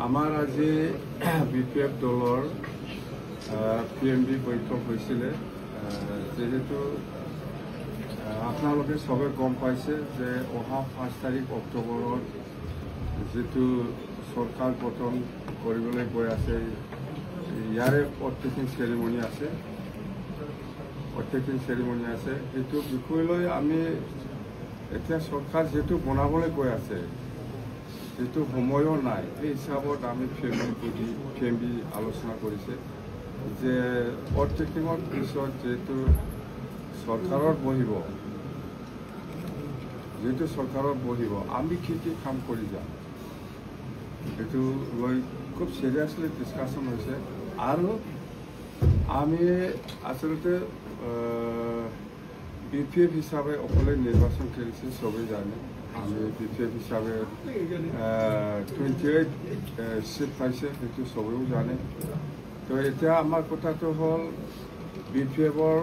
আমাৰ আজি বিপিএফ দলৰ PMB বৈঠক হৈছিলে যেহেতু আপোনালোকে সবে গম পাইছে যে অহা 5 তাৰিখ অক্টোবৰত যেটো সৰকাৰ গঠন কৰিবলৈ গৈ আছে ইয়াৰে অত্যধিক সেরিমনি আছে সেইটো বিষয়লৈ আমি এতিয়া সরকার যেটো বনাবলৈ গৈ আছে যেটো সময়ও নাই এই হিসাবত আমি PMB আলোচনা কৰিছে যে অত্যধিকৰ পিছত যেটো সৰকাৰত বহিব আমি কি কাম কৰি যাম এটো লৈ খুব সিরিয়াসলি ডিসকাশন হয়েছে আর আমি আসলে বিপিএফ হিসাবে অকলে নির্বাচন করেছি সবাই জানে আমি বিপিএফ হিসাবে 28 সিট পাইছে সেইটো সবেও জানে তো এটা আমার কথাটো হল বিপিএফর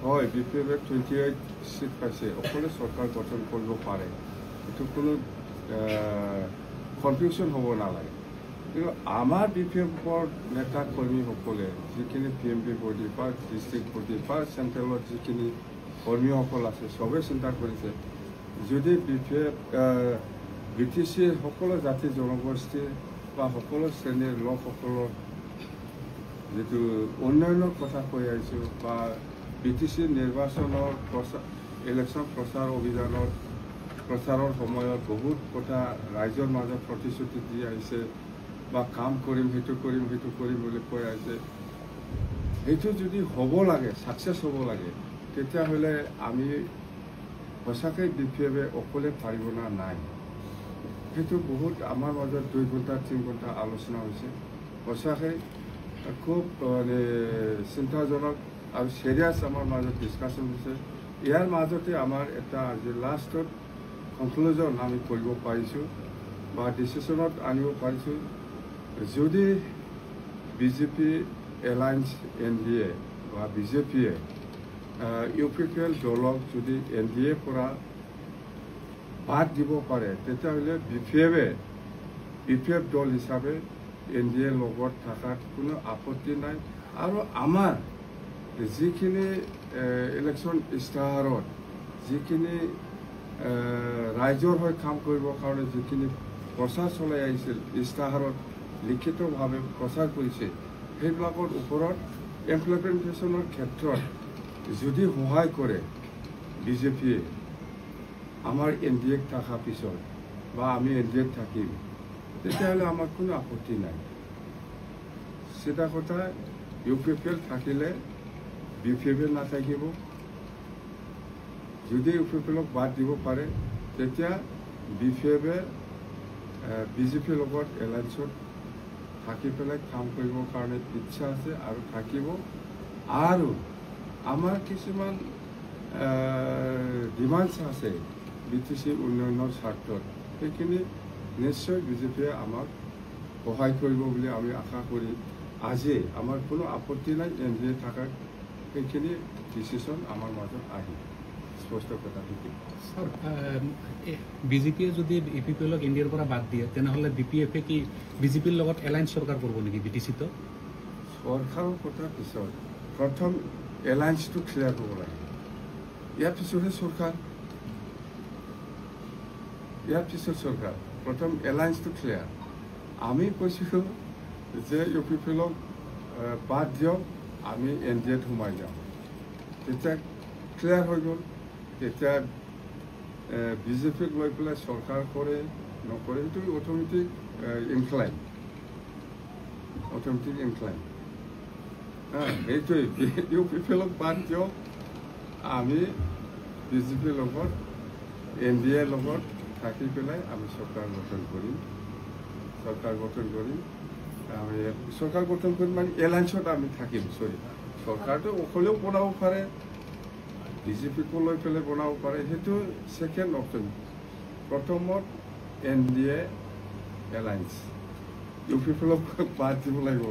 হয় বিপিএফে 28 সিট পাইছে অকলে সরকার গঠন করব পারে এটো কোনো কনফিউশন হব নালাগে কিন্তু আমার বিপিএফর নেতা কর্মীসকলে যিখিনি PMB বডি বা ডিস্ট্রিক্ট বডি বা সেন্ট্রেলত যিখিনি কর্মীসকল আছে সবে চিন্তা কৰিছে যদি বিপিএফ BTC সকলো জাতি জনগোষ্ঠী বা সকলো শ্ৰেণীৰ লোকসকলৰ যেটো উন্নয়নৰ কথা কৈ আহিছো বা BTC নিৰ্বাচনৰ ইলেকশন প্ৰচাৰ অভিযানৰ প্রচারের সময়ত বহুত কথা রাইজর মাজত প্রতিশ্রুতি দিয়ে আহিছে বা কাম করিম সেইটো বলে কৈ আছে সেইটো যদি হব লাগে সাকসেস হব লাগে তেতিয়া হলে আমি সঁচাকৈ বিপিএফে অকলে পারিব না নাই সেইটো বহুত আমার মাজত 2 ঘন্টা 3 ঘন্টা আলোচনা হয়েছে সঁচাকৈ খুব মানে চিন্তাজনক আর সিরিয়াস আমার মাজত ডিসকাশন হয়েছে ইয়ার মাজতে আমার এটা যে লাস্টত কনক্লুজন আমি কৰিব পাৰিছো বা ডিসিশনত আনিব পাৰিছো যদি বিজেপি এলায়েন্স NDA বা বিজেপিয়ে UPPL দলক যদি NDA পৰা বাদ দিব পাৰে তেতিয়াহলে বিপিএফ দল হিসাবে NDA লগত থাকাত কোনো আপত্তি নাই আৰু আমাৰ যিখিনি ইলেকশন ইস্তাহাৰত যিখিনি ৰাইজৰ হৈ কাম কৰিবৰ কাৰণে যিখিনি প্ৰচাৰ চলাই আহিছিল ইস্তাহাৰত লিখিতভাৱে প্ৰচাৰ কৰিছে সেইবিলাকৰ ওপৰত ইমপ্লিমেণ্টেশ্যনৰ ক্ষেত্ৰত যদি সহায় কৰে বিজেপিয়ে আমাৰ NDA থাকা পিছত বা আমি NDA থাকিম তেতিয়াহলে আমাৰ কোনো আপত্তি নাই সেটা কথা UPPL থাকিলে বিপিএফ নাথাকিব যদি UPPLক বাদ দিব পাৰে তেতিয়া বিপিএফে বিজেপিৰ লগত এলায়েন্সত থাকি পেলাই কাম কৰিবৰ কাৰণে ইচ্ছা আছে আৰু থাকিব আৰু আমাৰ কিছুমান ডিমান্ডছ আছে BTC উন্নয়নৰ স্বাৰ্থত সেইখিনি নিশ্চয় বিজেপিয়ে আমাক সহায় কৰিব বুলি আমি আশা কৰি আজি আমাৰ কোনো আপত্তি নাই NDA থাকাৰ সেইখিনি ডিসিশন আমাৰ মাজত আহি স্পষ্ট কথা স্যাৰ বিজেপিয়ে যদি UPPLক NDAৰ পৰা বাদ দিয়ে তেনেহলে বিপিএফে কি বিজেপিৰ লগত এলায়েন্স সৰকাৰ কৰব নেকি BTC তো সৰকাৰেৰ কথা পিছত প্ৰথম এলায়েন্সটো ক্লিয়াৰ কৰব লাগে ইয়াৰ পিছতহে সরকার প্রথম এলায়েন্সটো ক্লিয়ার আমি কৈছো যে UPPLক বাদ দিয়ক আমি NDAত সোমাই যাম তেতিয়া ক্লিয়ার হৈ গল তেতিয়া বিজেপিক লৈ পেলাই সরকার করে নকরে এটো অটোমেটিক ইনক্লাইন এইটোৱে UPPLক বাদ দিয়ক আমি বিজেপিৰ লগত NDAৰ লগত থাকি পেলাই আমি সৰকাৰ গঠন কৰিম আমি সৰকাৰ গঠন কৰি মানে এলায়েন্সত আমি থাকিম সৰকাৰটো অকলেও বনাব পাৰে বিজেপিকো লৈ পেলাই বনাব পাৰে সেইটো সেকেন্ড অপশন প্ৰথমত NDA এলায়েন্স UPPLক বাদ দিব লাগিব